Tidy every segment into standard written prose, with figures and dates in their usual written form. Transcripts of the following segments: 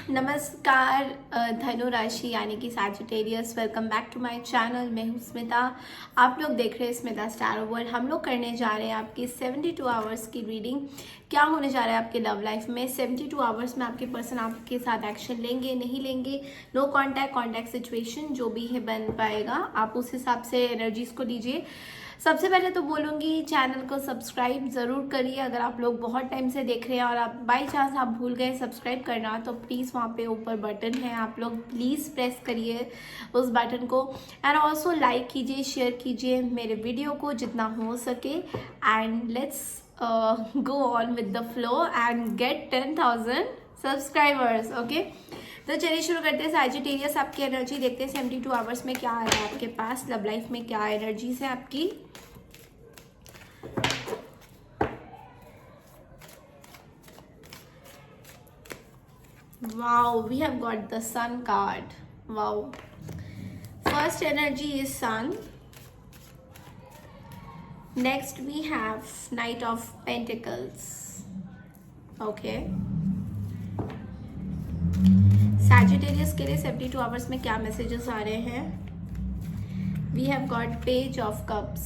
नमस्कार धनु राशि यानी कि Sagittarius, welcome back to my channel. मैं हूँ स्मिता। आप लोग देख रहे हैं स्मिता स्टार वर्ल्ड। हम लोग करने जा रहे हैं आपकी 72 आवर्स की रीडिंग। क्या होने जा रहा है आपके लव लाइफ में 72 आवर्स में। आपके पर्सन आपके साथ एक्शन लेंगे नहीं लेंगे, नो कॉन्टैक्ट सिचुएशन जो भी है बन पाएगा, आप उस हिसाब से एनर्जीज को लीजिए। सबसे पहले तो बोलूँगी चैनल को सब्सक्राइब ज़रूर करिए। अगर आप लोग बहुत टाइम से देख रहे हैं और आप बाई चांस आप भूल गए सब्सक्राइब करना, तो प्लीज़ वहाँ पे ऊपर बटन है, आप लोग प्लीज़ प्रेस करिए उस बटन को। एंड ऑल्सो लाइक कीजिए, शेयर कीजिए मेरे वीडियो को जितना हो सके। And let's go on with the flow and get 10,000 subscribers. Okay, तो चलिए शुरू करते हैं। सैजिटेरियस आपकी एनर्जी देखते हैं 72 आवर्स में क्या आ रहा है आपके पास। लव लाइफ में क्या एनर्जीज है आपकी। Wow, we have got the sun card. Wow. First energy is sun. Next we have Knight of Pentacles. Okay. Sagittarius के लिए 72 आवर्स में क्या मैसेजेस आ रहे हैं। We have got Page of Cups.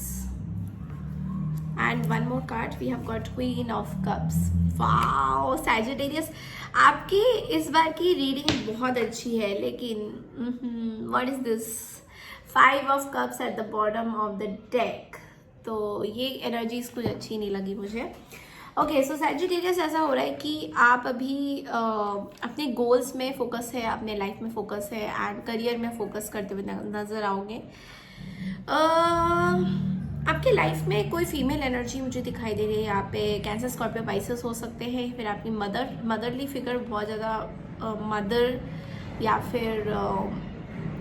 And one more card, we have got Queen of Cups. Wow, Sagittarius, आपकी इस बार की reading बहुत अच्छी है, लेकिन what is this 5 of cups at the bottom of the deck. तो ये एनर्जीज कुछ अच्छी नहीं लगी मुझे। ओके, सो सैजिटेरियस ऐसा हो रहा है कि आप अभी अपने गोल्स में फोकस है, अपने लाइफ में फोकस है एंड करियर में फोकस करते हुए नजर आओगे। आपकी लाइफ में कोई फीमेल एनर्जी मुझे दिखाई दे रही है यहाँ पे। कैंसर, स्कॉर्पियो, पाइसेस हो सकते हैं। फिर आपकी मदरली फिगर, बहुत ज़्यादा मदर, या फिर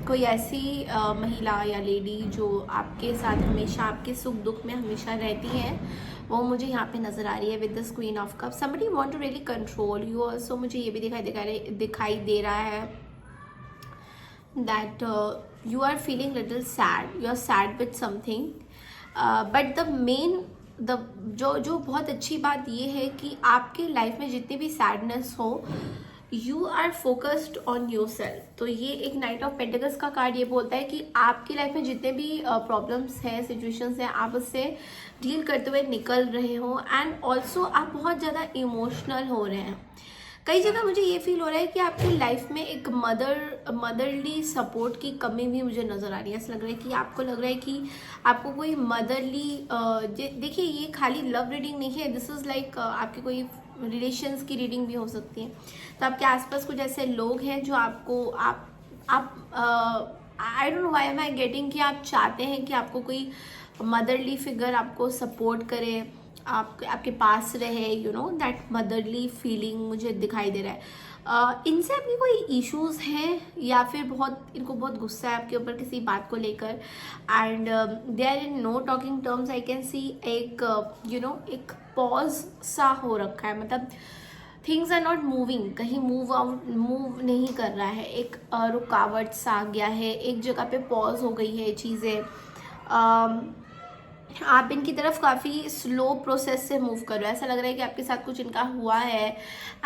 कोई ऐसी महिला या लेडी जो आपके साथ हमेशा आपके सुख दुख में हमेशा रहती है, वो मुझे यहाँ पे नज़र आ रही है with this queen of cup. Somebody want to really control you also. मुझे ये भी दिखाई दे रहा है that you are feeling little sad, you are sad with something, but the main जो बहुत अच्छी बात ये है कि आपके लाइफ में जितनी भी सैडनेस हो, you are focused on your self. तो ये एक नाइट ऑफ पेंटिकल्स का कार्ड ये बोलता है कि आपकी लाइफ में जितने भी प्रॉब्लम्स हैं, सिचुएशंस हैं, आप उससे डील करते हुए निकल रहे हो। एंड ऑल्सो आप बहुत ज़्यादा इमोशनल हो रहे हैं। कई जगह मुझे ये फील हो रहा है कि आपकी लाइफ में एक मदरली सपोर्ट की कमी भी मुझे नज़र आ रही है। ऐसा लग रहा है कि आपको लग रहा है कि आपको कोई मदरली, देखिए ये खाली लव रीडिंग नहीं है, दिस इज़ लाइक आपके कोई रिलेशंस की रीडिंग भी हो सकती है। तो आपके आसपास कुछ ऐसे लोग हैं जो आपको आई don't know why am I getting कि आप चाहते हैं कि आपको कोई मदरली फिगर आपको सपोर्ट करे, आपके पास रहे, you know that motherly feeling मुझे दिखाई दे रहा है। इनसे आपकी कोई इश्यूज हैं या फिर इनको बहुत गुस्सा है आपके ऊपर किसी बात को लेकर, and they are in no talking terms. I can see एक एक पॉज सा हो रखा है, मतलब थिंग्स आर नॉट मूविंग, कहीं मूव नहीं कर रहा है, एक रुकावट सा आ गया है, एक जगह पे पॉज हो गई है चीज़ें। आप इनकी तरफ काफ़ी स्लो प्रोसेस से मूव कर रहे हो। ऐसा लग रहा है कि आपके साथ कुछ इनका हुआ है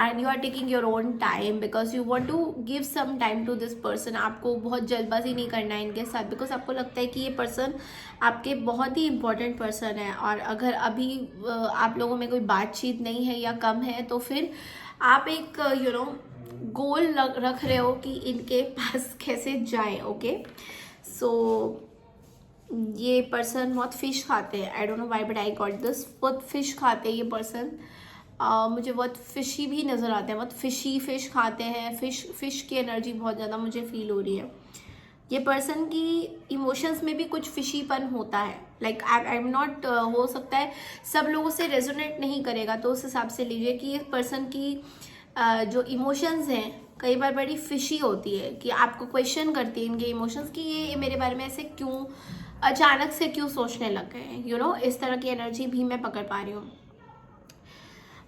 and you are taking your own time because you want to give some time to this person. आपको बहुत जल्दबाजी नहीं करना है इनके साथ, बिकॉज आपको लगता है कि ये पर्सन आपके बहुत ही इंपॉर्टेंट पर्सन है। और अगर अभी आप लोगों में कोई बातचीत नहीं है या कम है, तो फिर आप एक गोल रख रहे हो कि इनके पास कैसे जाए। ओके, सो ये पर्सन बहुत फिश खाते हैं। आई don't know why but I got this. बहुत फिश खाते हैं ये पर्सन। मुझे बहुत फिशी भी नज़र आते हैं, बहुत फिशी फिश खाते हैं। फिश की एनर्जी बहुत ज़्यादा मुझे फील हो रही है। ये पर्सन की इमोशंस में भी कुछ फिशीपन होता है। लाइक आई एम नॉट, हो सकता है सब लोगों से रेजोनेट नहीं करेगा, तो उस हिसाब से लीजिए कि इस पर्सन की जो इमोशंस हैं कई बार बड़ी फिशी होती है, कि आपको क्वेश्चन करती है इनके इमोशंस कि ये मेरे बारे में ऐसे क्यों अचानक से क्यों सोचने लग गए हैं। इस तरह की एनर्जी भी मैं पकड़ पा रही हूँ।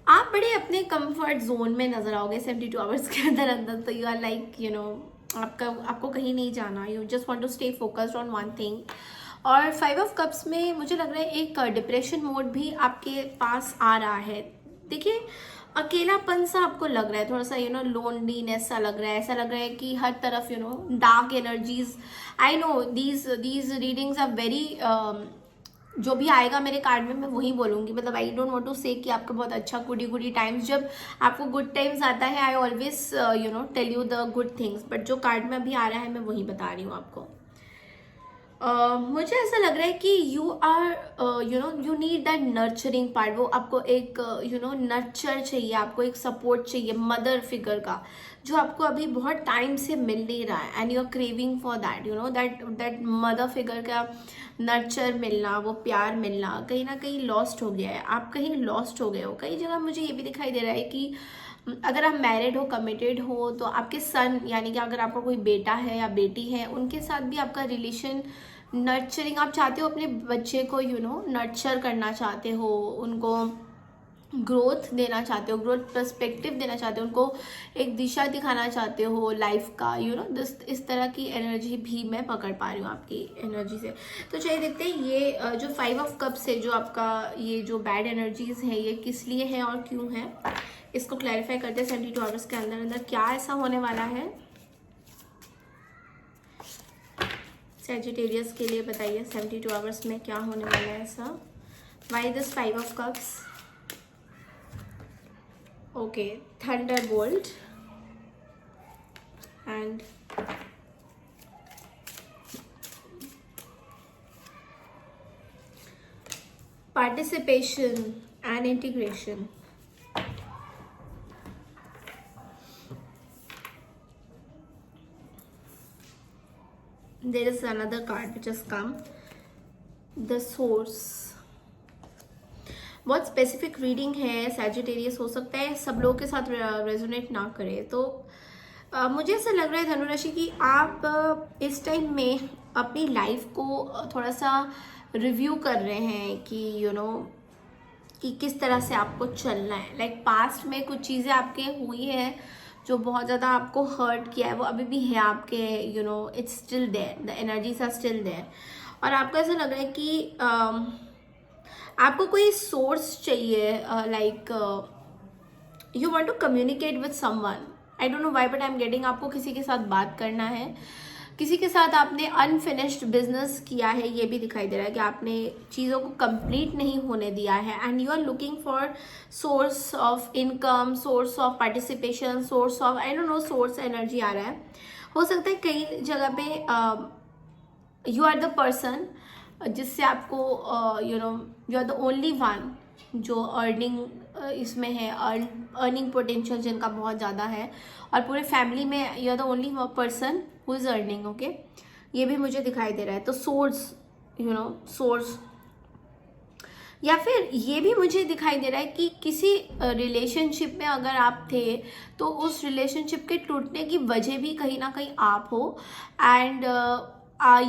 आप बड़े अपने कंफर्ट जोन में नजर आओगे 72 आवर्स के अंदर। तो यू आर लाइक आपको कहीं नहीं जाना, you just want to stay focused on one thing. और 5 ऑफ कप्स में मुझे लग रहा है एक डिप्रेशन मोड भी आपके पास आ रहा है। देखिए अकेलापन सा आपको लग रहा है, थोड़ा सा लोनलीनेस सा लग रहा है, ऐसा लग रहा है कि हर तरफ dark energies. I know these readings are very, जो भी आएगा मेरे कार्ड में मैं वही बोलूँगी, मतलब आई डोंट वांट टू से कि आपका बहुत अच्छा गुडी गुडी टाइम्स, जब आपको गुड टाइम्स आता है I always tell you the good things, but जो कार्ड में अभी आ रहा है मैं वही बता रही हूँ आपको। मुझे ऐसा लग रहा है कि you are you need that nurturing part, वो आपको एक नर्चर चाहिए, आपको एक सपोर्ट चाहिए मदर फिगर का, जो आपको अभी बहुत टाइम से मिल नहीं रहा है, and you are craving for that, that mother figure का नर्चर मिलना, वो प्यार मिलना कहीं ना कहीं लॉस्ट हो गया है, आप कहीं लॉस्ट हो गए हो। कई जगह मुझे ये भी दिखाई दे रहा है कि अगर आप मैरिड हो, कमिटेड हो, तो आपके सन यानी कि अगर आपका कोई बेटा है या बेटी है, उनके साथ भी आपका रिलेशन नर्चरिंग, आप चाहते हो अपने बच्चे को नर्चर करना चाहते हो, उनको ग्रोथ देना चाहते हो, ग्रोथ पर्सपेक्टिव देना चाहते हो, उनको एक दिशा दिखाना चाहते हो लाइफ का, इस तरह की एनर्जी भी मैं पकड़ पा रही हूँ आपकी एनर्जी से। तो चलिए देखते हैं ये जो 5 ऑफ कप्स है, जो आपका ये जो बैड एनर्जीज है, ये किस लिए है और क्यों है, इसको क्लैरिफाई करते हैं 72 आवर्स के अंदर अंदर क्या ऐसा होने वाला है। सैजिटेरियस के लिए बताइए 72 आवर्स में क्या होने वाला है ऐसा। Why this 5 of cups? Okay, Thunderbolt and participation and integration. There is another card which has come, the source। बहुत स्पेसिफिक रीडिंग है, सैजिटेरियस हो सकता है सब लोगों के साथ रेजोनेट ना करे, तो मुझे ऐसा लग रहा है धनुराशि कि आप इस टाइम में अपनी लाइफ को थोड़ा सा रिव्यू कर रहे हैं कि कि किस तरह से आपको चलना है। लाइक पास्ट में कुछ चीज़ें आपके हुई हैं जो बहुत ज़्यादा आपको हर्ट किया है, वो अभी भी है आपके, it's still there, the energies are still there, और आपको ऐसा लग रहा है कि आपको कोई सोर्स चाहिए, like you want to communicate with someone, I don't know why but I am getting, आपको किसी के साथ बात करना है, किसी के साथ आपने अनफिनिश्ड बिजनेस किया है, ये भी दिखाई दे रहा है कि आपने चीज़ों को कंप्लीट नहीं होने दिया है, and you are looking for source of income, source of participation, source of I don't know, source energy आ रहा है। हो सकता है कई जगह पे यू आर द पर्सन जिससे आपको you are the only one जो अर्निंग इसमें है, अर्निंग पोटेंशियल जिनका बहुत ज़्यादा है, और पूरे फैमिली में you are the only person who is earning. Okay, ये भी मुझे दिखाई दे रहा है। तो सोर्स सोर्स, या फिर ये भी मुझे दिखाई दे रहा है कि किसी रिलेशनशिप में अगर आप थे तो उस रिलेशनशिप के टूटने की वजह भी कहीं ना कहीं आप हो, एंड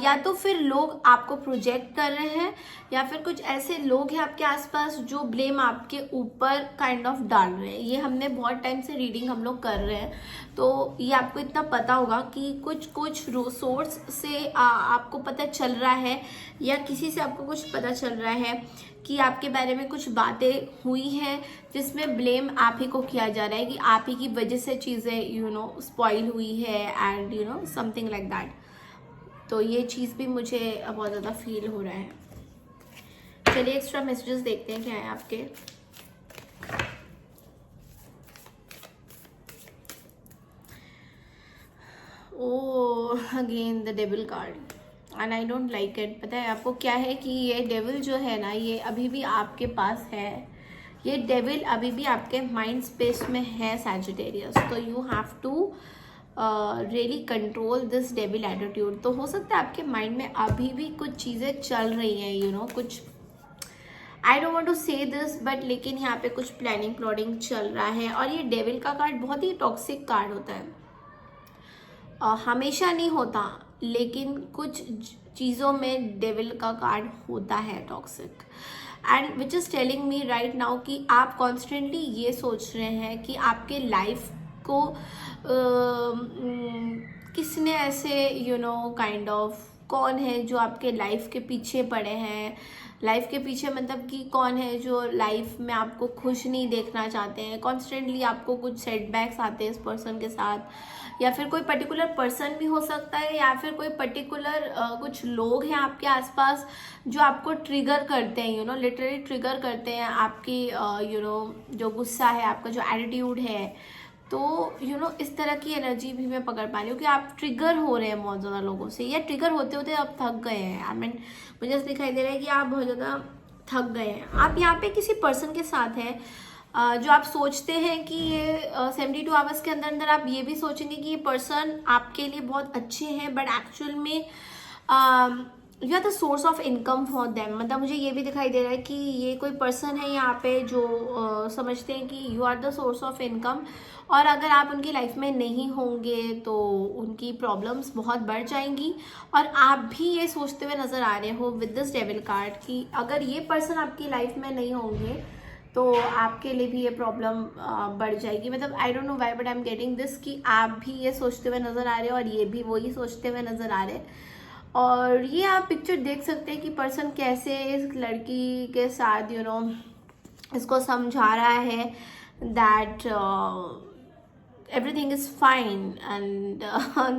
या तो फिर लोग आपको प्रोजेक्ट कर रहे हैं, या फिर कुछ ऐसे लोग हैं आपके आसपास जो ब्लेम आपके ऊपर काइंड ऑफ डाल रहे हैं। ये हमने बहुत टाइम से रीडिंग हम लोग कर रहे हैं, तो ये आपको इतना पता होगा कि कुछ सोर्स से आपको पता चल रहा है, या किसी से आपको कुछ पता चल रहा है कि आपके बारे में कुछ बातें हुई हैं जिसमें ब्लेम आप ही को किया जा रहा है कि आप ही की वजह से चीज़ें स्पॉइल हुई है, एंड समथिंग लाइक दैट। तो ये चीज़ भी मुझे बहुत ज़्यादा फील हो रहा है। चलिए एक्स्ट्रा मैसेजेस देखते हैं क्या है आपके। Oh, again the devil card, and I don't like it. पता है आपको क्या है कि ये डेविल जो है ना, ये अभी भी आपके पास है, ये डेविल अभी भी आपके माइंड स्पेस में है सैजिटेरियस, तो you have to really control this devil attitude. तो हो सकता है आपके माइंड में अभी भी कुछ चीज़ें चल रही हैं, कुछ, आई डोंट वांट टू से दिस बट, लेकिन यहाँ पे कुछ प्लानिंग प्लॉटिंग चल रहा है। और ये डेविल का कार्ड बहुत ही टॉक्सिक कार्ड होता है, हमेशा नहीं होता, लेकिन कुछ चीज़ों में डेविल का कार्ड होता है toxic, and which is telling me right now कि आप कॉन्स्टेंटली ये सोच रहे हैं कि आपके लाइफ को किसने ऐसे काइंड ऑफ कौन है जो आपके लाइफ के पीछे पड़े हैं, लाइफ के पीछे मतलब कि कौन है जो लाइफ में आपको खुश नहीं देखना चाहते हैं, कॉन्स्टेंटली आपको कुछ सेटबैक्स आते हैं इस पर्सन के साथ, या फिर कोई पर्टिकुलर पर्सन भी हो सकता है, या फिर कोई पर्टिकुलर कुछ लोग हैं आपके आसपास जो आपको ट्रिगर करते हैं, लिटरली ट्रिगर करते हैं आपकी जो गुस्सा है, आपका जो एटीट्यूड है। तो इस तरह की एनर्जी भी मैं पकड़ पा रही हूँ कि आप ट्रिगर हो रहे हैं बहुत ज़्यादा लोगों से, या ट्रिगर होते होते आप थक गए हैं। आई मीन मुझे ऐसा दिखाई दे रहा है कि आप बहुत ज़्यादा थक गए हैं। आप यहाँ पे किसी पर्सन के साथ हैं जो आप सोचते हैं कि ये 72 आवर्स के अंदर अंदर आप ये भी सोचेंगे कि ये पर्सन आपके लिए बहुत अच्छे हैं, बट एक्चुअल में you are the source of income for them. मतलब मुझे ये भी दिखाई दे रहा है कि ये कोई पर्सन है यहाँ पे जो समझते हैं कि you are the source of income, और अगर आप उनकी लाइफ में नहीं होंगे तो उनकी प्रॉब्लम्स बहुत बढ़ जाएंगी। और आप भी ये सोचते हुए नज़र आ रहे हो विद दिस डेविल कार्ड कि अगर ये पर्सन आपकी लाइफ में नहीं होंगे तो आपके लिए भी ये प्रॉब्लम बढ़ जाएगी। मतलब आई don't know why but I am getting this कि आप भी ये सोचते हुए नज़र आ रहे हो और ये भी वही सोचते हुए नज़र आ रहे हैं। और ये आप पिक्चर देख सकते हैं कि पर्सन कैसे इस लड़की के साथ इसको समझा रहा है that everything is fine and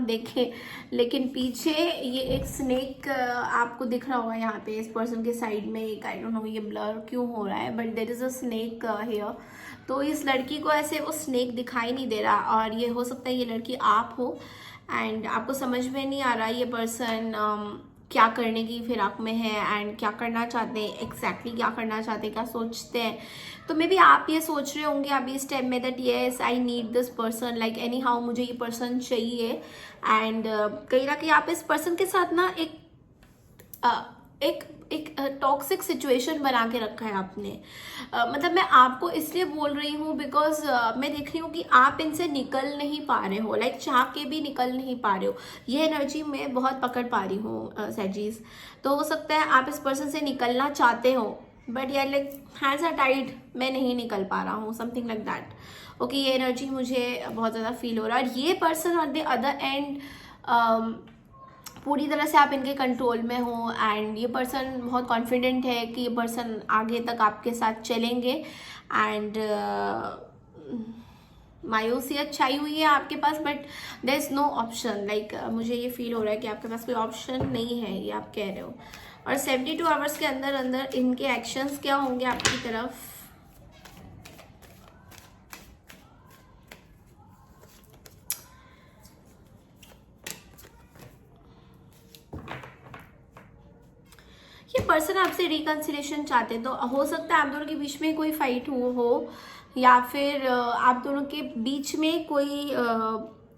देखें, लेकिन पीछे ये एक स्नेक आपको दिख रहा होगा यहाँ पे इस पर्सन के साइड में एक, आई डोंट नो ये ब्लर क्यों हो रहा है, but there is a snake here. तो इस लड़की को ऐसे वो स्नेक दिखाई नहीं दे रहा, और ये हो सकता है ये लड़की आप हो एंड आपको समझ में नहीं आ रहा ये पर्सन क्या करने की फिराक में है एंड क्या करना चाहते हैं, एग्जैक्टली क्या करना चाहते हैं, क्या सोचते हैं। तो मे बी आप ये सोच रहे होंगे अभी इस टाइम में that yes I need this person, like any how मुझे ये पर्सन चाहिए। एंड कहीं ना कहीं आप इस पर्सन के साथ ना एक टॉक्सिक सिचुएशन बना के रखा है आपने। मतलब मैं आपको इसलिए बोल रही हूँ बिकॉज मैं देख रही हूँ कि आप इनसे निकल नहीं पा रहे हो, लाइक चाह के भी निकल नहीं पा रहे हो। ये एनर्जी मैं बहुत पकड़ पा रही हूँ सैजीज। तो हो सकता है आप इस पर्सन से निकलना चाहते हो बट यार लाइक हैंड्स आर टाइड, मैं नहीं निकल पा रहा हूँ, समथिंग लाइक दैट। ओके, ये एनर्जी मुझे बहुत ज़्यादा फील हो रहा है। और ये person on the other and पूरी तरह से आप इनके कंट्रोल में हो एंड ये पर्सन बहुत कॉन्फिडेंट है कि ये पर्सन आगे तक आपके साथ चलेंगे। एंड मायूसियत छाई हुई है आपके पास but there is no option, like मुझे ये फील हो रहा है कि आपके पास कोई ऑप्शन नहीं है, ये आप कह रहे हो। और 72 आवर्स के अंदर अंदर इनके एक्शंस क्या होंगे आपकी तरफ। ये पर्सन आपसे रिकंसिलेशन चाहते हैं, तो हो सकता है आप दोनों के बीच में कोई फाइट हो या फिर आप दोनों के बीच में कोई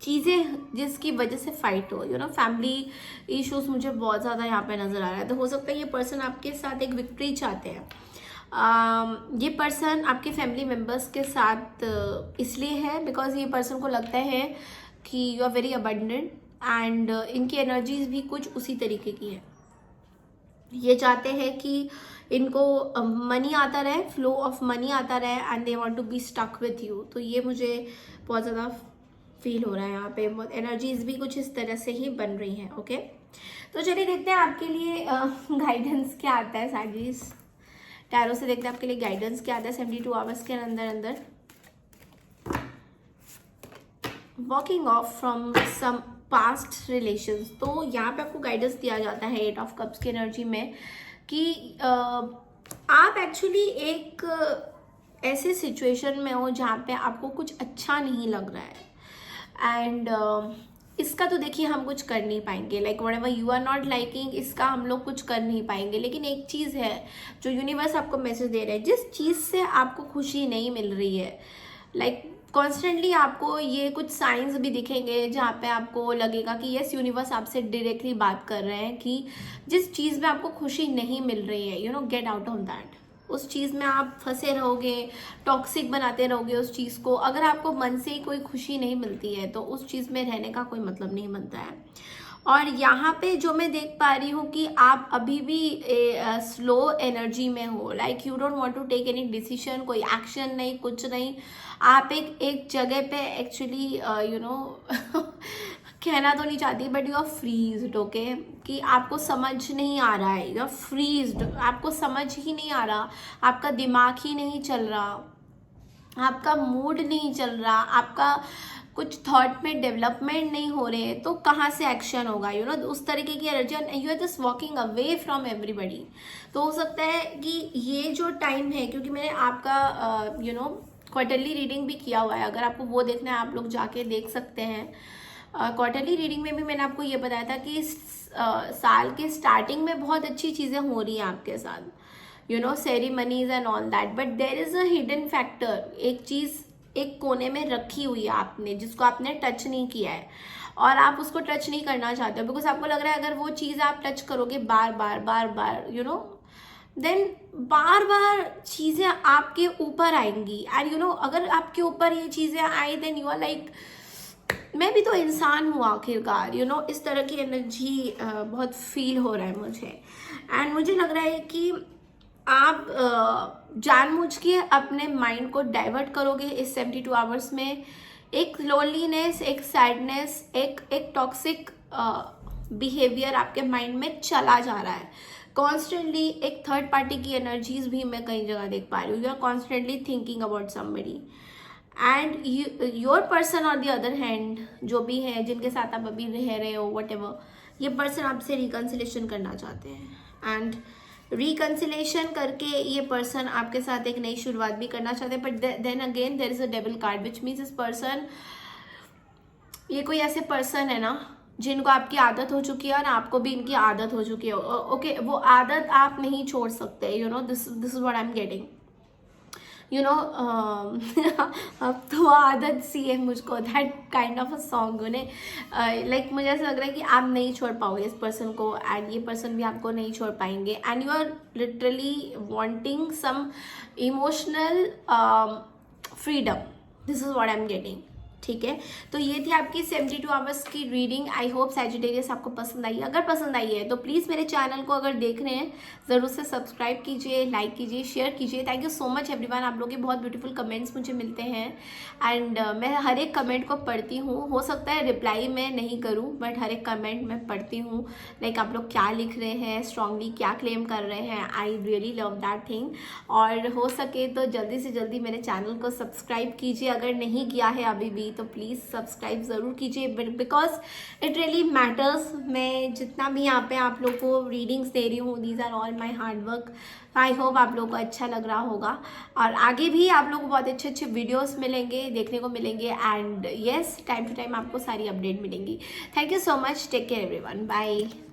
चीज़ें जिसकी वजह से फाइट हो, फैमिली इश्यूज मुझे बहुत ज़्यादा यहाँ पे नज़र आ रहा है। तो हो सकता है ये पर्सन आपके साथ एक विक्ट्री चाहते हैं। ये पर्सन आपके फैमिली मेम्बर्स के साथ इसलिए है बिकॉज ये पर्सन को लगता है कि you are very abundant and इनकी एनर्जीज भी कुछ उसी तरीके की है। ये चाहते हैं कि इनको मनी आता रहे, फ्लो ऑफ मनी आता रहे and they want to be stuck with you. तो ये मुझे बहुत ज़्यादा फील हो रहा है यहाँ पे, बहुत एनर्जीज भी कुछ इस तरह से ही बन रही हैं। ओके, तो चलिए देखते हैं आपके लिए गाइडेंस क्या आता है साजिश टैरो से। देखते हैं आपके लिए गाइडेंस क्या आता है 72 आवर्स के अंदर अंदर। Walking off from some past relations, तो यहाँ पे आपको गाइडेंस दिया जाता है 8 ऑफ कप्स की एनर्जी में कि आप एक्चुअली एक ऐसे सिचुएशन में हो जहाँ पे आपको कुछ अच्छा नहीं लग रहा है एंड इसका तो देखिए हम कुछ कर नहीं पाएंगे, like whatever you are not liking इसका हम लोग कुछ कर नहीं पाएंगे। लेकिन एक चीज़ है जो यूनिवर्स आपको मैसेज दे रहा है, जिस चीज़ से आपको खुशी नहीं मिल रही है, लाइक कॉन्स्टेंटली आपको ये कुछ साइंस भी दिखेंगे जहाँ पे आपको लगेगा कि यस यूनिवर्स आपसे डायरेक्टली बात कर रहे हैं कि जिस चीज़ में आपको खुशी नहीं मिल रही है गेट आउट ऑफ दैट। उस चीज़ में आप फंसे रहोगे, टॉक्सिक बनाते रहोगे उस चीज़ को। अगर आपको मन से ही कोई खुशी नहीं मिलती है तो उस चीज़ में रहने का कोई मतलब नहीं बनता है। और यहाँ पे जो मैं देख पा रही हूँ कि आप अभी भी स्लो एनर्जी में हो, like you don't want to take any decision, कोई एक्शन नहीं, कुछ नहीं। आप एक जगह पे एक्चुअली कहना तो नहीं चाहती but you are freezed, okay, कि आपको समझ नहीं आ रहा है, यू आर फ्रीज्ड, आपको समझ ही नहीं आ रहा, आपका दिमाग ही नहीं चल रहा, आपका मूड नहीं चल रहा, आपका कुछ थॉट में डेवलपमेंट नहीं हो रहे, तो कहाँ से एक्शन होगा, यू नो, उस तरीके की energy, you are just walking away from everybody. तो हो सकता है कि ये जो टाइम है, क्योंकि मैंने आपका यू नो क्वार्टरली रीडिंग भी किया हुआ है, अगर आपको वो देखना है आप लोग जाके देख सकते हैं। क्वार्टरली रीडिंग में भी मैंने आपको ये बताया था कि साल के स्टार्टिंग में बहुत अच्छी चीज़ें हो रही हैं आपके साथ, you know, ceremonies and all that, but there is a hidden factor, एक चीज़ एक कोने में रखी हुई है आपने, जिसको आपने टच नहीं किया है और आप उसको टच नहीं करना चाहते हो, बिकॉज आपको लग रहा है अगर वो चीज़ आप टच करोगे बार बार बार बार, यू नो, देन बार बार चीज़ें आपके ऊपर आएंगी, एंड यू नो अगर आपके ऊपर ये चीज़ें आई देन यू आर लाइक, मैं भी तो इंसान हूँ आखिरकार, यू नो, इस तरह की एनर्जी बहुत फील हो रहा है मुझे। एंड मुझे लग रहा है कि आप जानबूझ के अपने माइंड को डाइवर्ट करोगे इस 72 आवर्स में, एक लोनलीनेस, एक सैडनेस, एक टॉक्सिक बिहेवियर आपके माइंड में चला जा रहा है कॉन्स्टेंटली, एक थर्ड पार्टी की एनर्जीज भी मैं कई जगह देख पा रही हूँ, you are constantly thinking about somebody, and your person on the other hand, जो भी है जिनके साथ आप अभी रह रहे हो व्हाटएवर, ये पर्सन आपसे रिकन्सिलेशन करना चाहते हैं, एंड रिकन्सिलेशन करके ये पर्सन आपके साथ एक नई शुरुआत भी करना चाहते हैं, but then again there is a devil card which means इस पर्सन, ये कोई ऐसे पर्सन है ना जिनको आपकी आदत हो चुकी है और आपको भी इनकी आदत हो चुकी है, ओके, वो आदत आप नहीं छोड़ सकते, you know, this is what I am getting, you know, अब तो आदत सी है मुझको, that kind of a song उन्हें, लाइक मुझे ऐसा लग रहा है कि आप नहीं छोड़ पाओगे इस पर्सन को, एंड ये पर्सन भी आपको नहीं छोड़ पाएंगे, and you are literally wanting some emotional freedom, this is what I am getting, ठीक है। तो ये थी आपकी 72 आवर्स की रीडिंग। आई होप सैजिटेरियस आपको पसंद आई, अगर पसंद आई है तो प्लीज़ मेरे चैनल को अगर देख रहे हैं ज़रूर से सब्सक्राइब कीजिए, लाइक कीजिए, शेयर कीजिए। Thank you so much everyone, आप लोगों के बहुत ब्यूटीफुल कमेंट्स मुझे मिलते हैं, एंड मैं हर एक कमेंट को पढ़ती हूँ, हो सकता है रिप्लाई मैं नहीं करूँ बट हर एक कमेंट मैं पढ़ती हूँ, लाइक आप लोग क्या लिख रहे हैं, स्ट्रांगली क्या क्लेम कर रहे हैं, I really love that thing. और हो सके तो जल्दी से जल्दी मेरे चैनल को सब्सक्राइब कीजिए, अगर नहीं किया है अभी भी तो प्लीज़ सब्सक्राइब ज़रूर कीजिए, बिकॉज इट रियली मैटर्स। मैं जितना भी यहाँ पे आप लोग को रीडिंग्स दे रही हूँ, these are all my hard work. I hope आप लोग को अच्छा लग रहा होगा, और आगे भी आप लोग को बहुत अच्छे अच्छे वीडियोस मिलेंगे, देखने को मिलेंगे, and yes, time to time आपको सारी अपडेट मिलेंगी। Thank you so much, take care everyone, bye.